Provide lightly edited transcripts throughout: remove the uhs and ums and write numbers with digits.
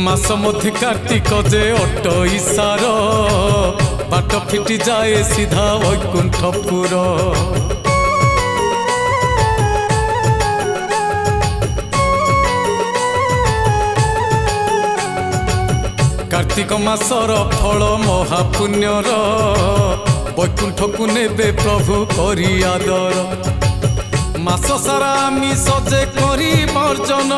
मास मध्य कार्तिक जे अट इसार बाट फिटी जाए सीधा वैकुंठपुर। कार्तिक मासर फल महापुण्यर वैकुंठ को नेबे प्रभु करी आदर। मास सारा आमिष जे करी वर्जन,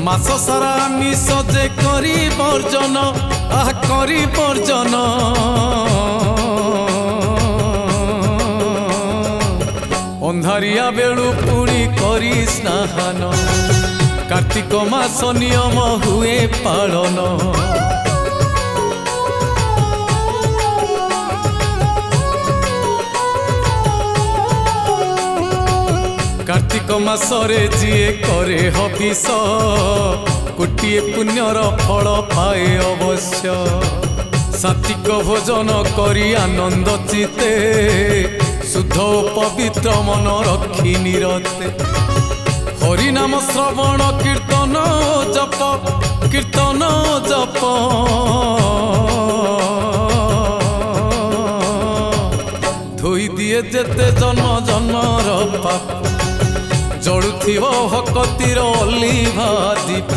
मास सारा आमिष जे करी वर्जन, आह करी वर्जन। अंधारिया बेलू पुणी करी स्नान, कार्तिक मास नियम हुए पालन। कार्तिक मासरे जीए करे हबिष, कोटिए पुण्यर फल पाए अवश्य। सात्विक भोजन करी आनंद चिते, शुद्ध पवित्र मन रखी निरते। हरि नाम श्रवण कीर्तन जप, कीर्तन जप। धोई दिए जेते जन्म जन्मर पाप, जड़ुथिव भक्तिर अलिभा दीप।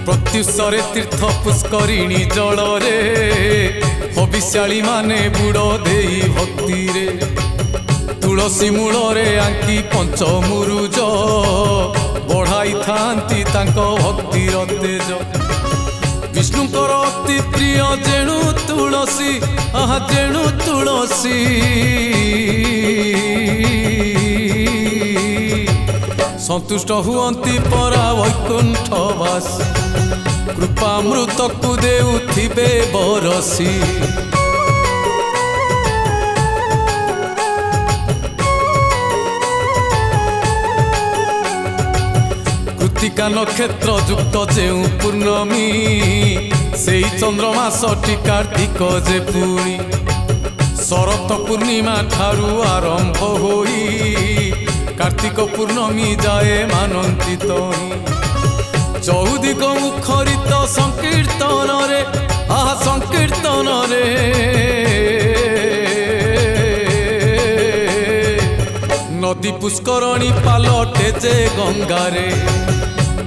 प्रत्युषरे तीर्थ पुष्करिणी जलरे, हबिष्याली माने बुड़ देई भक्ति रे। तुलसी मूलरे आंकी पंचमुरुज, बढ़ाई थांती तांको भक्तिर तेज। विष्णुकर अति प्रिय जेणु तुलसी, आहा जेणु तुलसी। संतुष्ट हुअंती परा वैकुंठवास, कृपामृत को देउथिबे बरसी। कृतिका नक्षत्र युक्त जेउ पूर्णमी, सेई चंद्रमास टी कार्तिक जे पुणी। शरत पूर्णिमा ठारू आरंभ होई, कार्तिक पूर्णमी जाए मानंती तही। चौदिक मुखरित संकीर्तन रे, आहा संकीर्तन रे। नदी पुष्करणी पालटे जे गंगारे,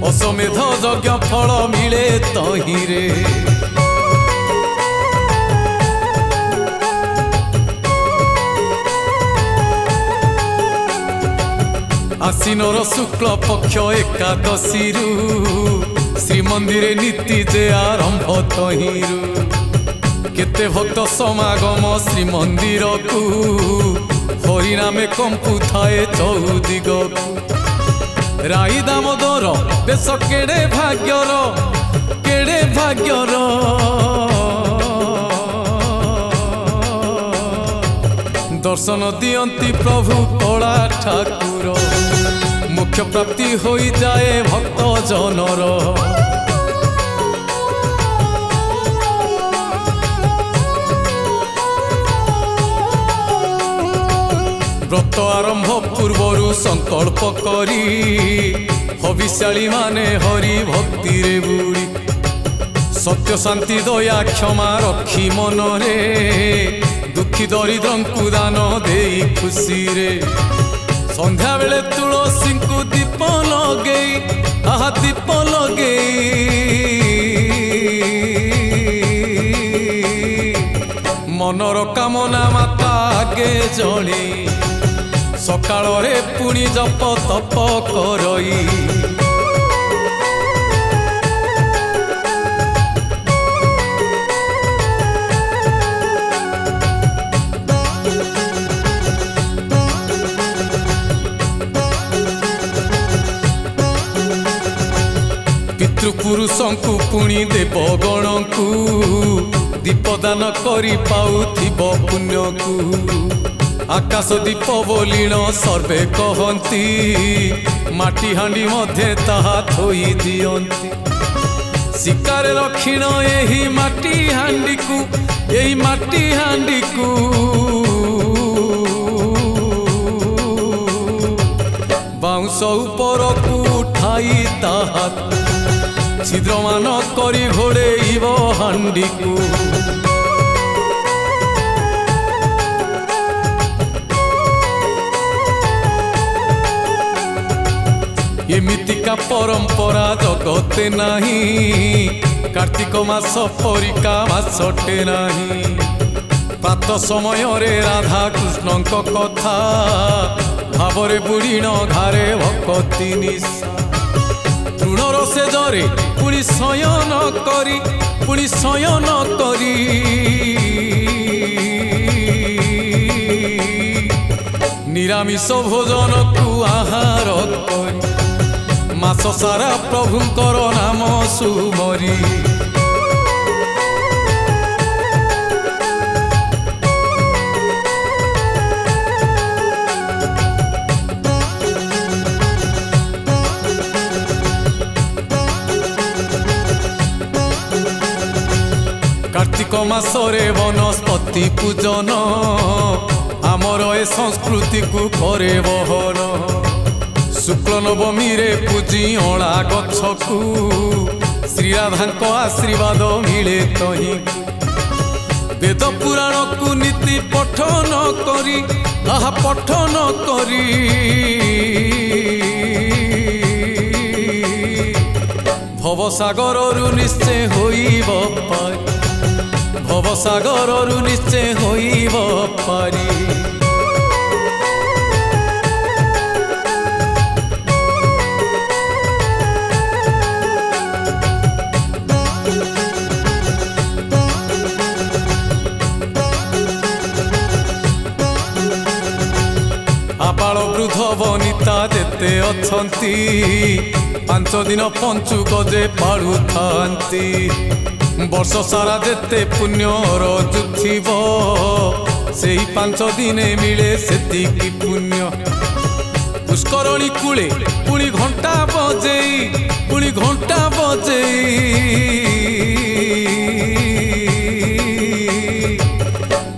अश्वमेध यज्ञ फल मिले तहिरे। आसीनर शुक्ल पक्ष एकादशी रु, श्रीमंदिरे नीति जे आरंभ तहिरु। केते भक्त समागम श्रीमंदिर को, हरिनामे कंपु थाए चौदिग को। राई दामोदर बेश केड़े भाग्यर, केड़े भाग्यर। दर्शन दियंती प्रभु कला ठाकुर, मुख्य प्राप्ति होई जाए भक्त जनर। व्रत आरंभ पूर्वरु संकल्प करी, हबिष्याली माने हरि भक्ति रे बुड़ी। सत्य शांति दया क्षमा रखी मनरे, दुखी दरिद्र को दान देई खुशी रे। संध्या बेले तुलसी को दीप लगे, आहा दीप लगे। मनर कामना माता आगे जली, सकाल रे पुणी जप तप करई। पितृपुरुषों को पुणी देवगण को, दीपदान करी पाउथिब पुण्य को। आकाश दीप बोलिण सर्वे कहती माटी हांडी मध्य ताहा थोई दियंती शिकार रखिण एही माटी हांडी को एही माटी हांडी को बाउंस ऊपर को उठाई ताहा छिद्रमान करी घोड़ेइब हांडी को एमितिका परंपरा जगते नाही कार्तिक मास परिका मासटे नाही प्रात समय रे राधा कृष्ण कथा भावरे बुड़ीण घारे भक्ति निशा तृणर से जरे पुणी शयन करी निरामिष भोजन को आहार करी मास सारा प्रभुंकर नाम सुमरी कार्तिक मासरे वनस्पति पूजन आमर ए संस्कृति को करे बहन शुक्ल नवमी रे पूजी अणा गछ को श्रीराधा आशीर्वाद मिले कहीं वेद पुराण को नीति पठन करी पठन करी भवसागर निश्चय होइब पारी भवसागर निश्चय होइब पारी आबाल वृद्ध वनिता जेते अछंती 5 दिन पंचुक जे पाळु थांती वर्ष सारा जेते पुण्य रजुथिब सेही 5 दिने मिले सेतिकी पुण्य पुष्करणी कूले पुणी घंटा बजेई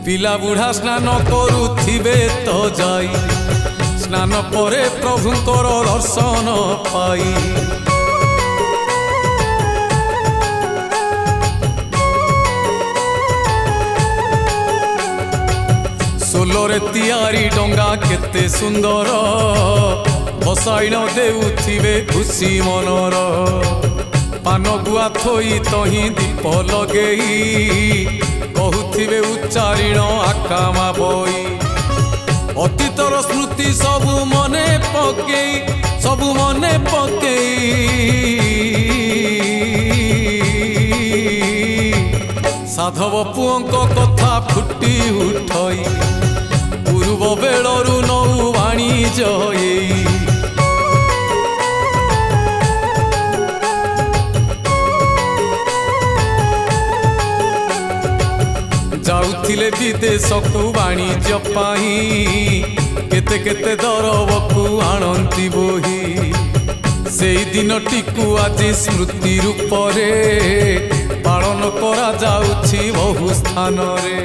पिला बुढ़ा स्नान करुथिबे तो जाई स्नान परे प्रभुंकर दर्शन पाई सोलरे तियारी डंगा केते सुंदर बसाइण देउथिबे खुशी मनर पान गुआ थोई तही दीप लगेई कहूथिबे उच्चारिण आकामा बई अतीतर स्मृति सबु मने पकेई साधव पुअंक कथा फुटी उठई पूर्व बेलरू नौ वाणिज्य जाउथिले विदेश को वाणिज्य पाई केते केते दरब को आणंती बोही सेई दिन टिकु आज स्मृति रूप रे पालन करा जाउछि बहु स्थान रे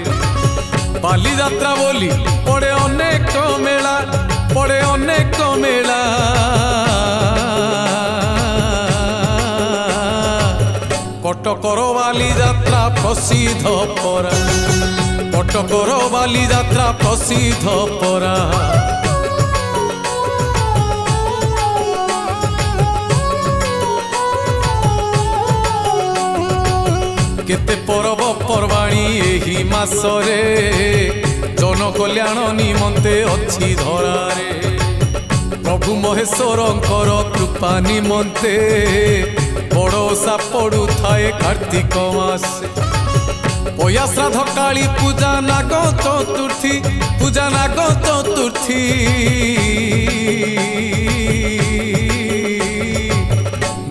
बाली यात्रा बोली पड़े अनेक मेला कटकर बाली यात्रा प्रसिद्ध परा कटकर बाली यात्रा प्रसिद्ध परा केते पर्व पर्वाणी एही मासरे जन कल्याण निमंते अच्छी धरारे प्रभु महेश्वरंकर कृपा निमंते बड़ ओषा पड़ू थाए कार्तिक मासे पया श्राद्ध काली पूजा नाग चतुर्थी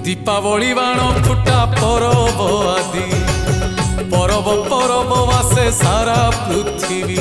दीपावली बाण फुटा परब आदि परब परब वासे सारा पृथ्वी।